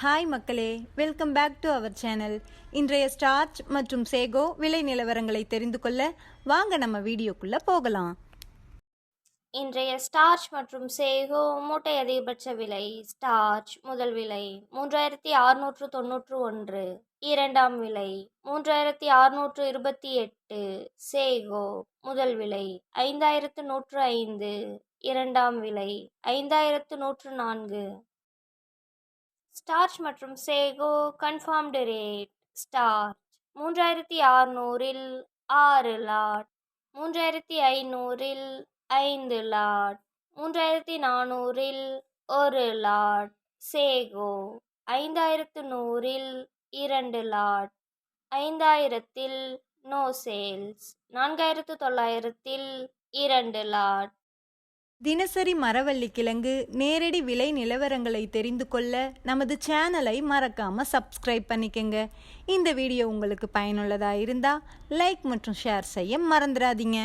Hi மக்களே, welcome back to our channel. இன்றைய starch மற்றும் சேகோ விலை நிலவரங்களை தெரிந்து கொள்ள வாங்க நம்ம வீடியோக்குள்ள போகலாம். இன்றைய ஸ்டார்ச் மற்றும் சேகோ மூட்டை அதிகபட்ச விலை. ஸ்டார்ச் முதல் விலை 3691, இரண்டாம் விலை 3628. சேகோ முதல் விலை 5105, இரண்டாம் விலை 5104. ஸ்டார்ச் மற்றும் சேகோ கன்ஃபார்ம்டு ரேட். ஸ்டார்ச் 3600-இல் 6 லாட், 3500-இல் 5 லாட், 3400-இல் 1 லாட். சேகோ 5100-இல் 2 லாட், 5000-இல் நோ சேல்ஸ், 4900-இல் 2 லாட். தினசரி மரவள்ளி கிழங்கு நேரடி விலை நிலவரங்களை தெரிந்து கொள்ள நமது சேனலை மறக்காம சப்ஸ்கிரைப் பண்ணிக்கங்க. இந்த வீடியோ உங்களுக்கு பயனுள்ளதா இருந்தா லைக் மற்றும் ஷேர் செய்ய மறந்துடாதீங்க.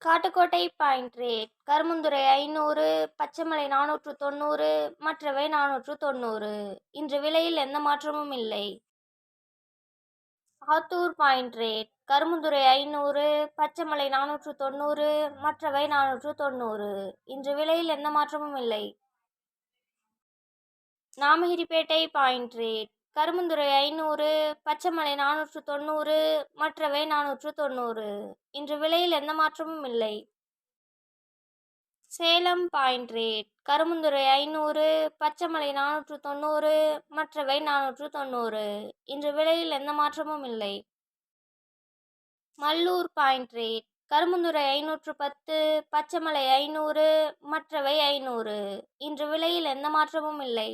Kattukottai point rate. கருமுந்துறை 500, பச்சைமலை 490, மற்றவை 490. இன்று விலையில் எந்த மாற்றமும் இல்லை. Attur point rate. கருமுந்துறை 500, பச்சைமலை 490, மற்றவை 490. இன்று விலையில் எந்த மாற்றமும் இல்லை. Namagiripettai point rate. கருமுந்துறை 500, பச்சைமலை 490, மற்றவை 490. இன்று விலையில் எந்த மாற்றமும் இல்லை. Salem point rate. கருமுந்துறை 500, பச்சைமலை 490, மற்றவை 490. இன்று விலையில் எந்த மாற்றமும் இல்லை. Mallur point rate. கருமுந்துறை 510, பச்சைமலை 500, மற்றவை 500. இன்று விலையில் எந்த மாற்றமும் இல்லை.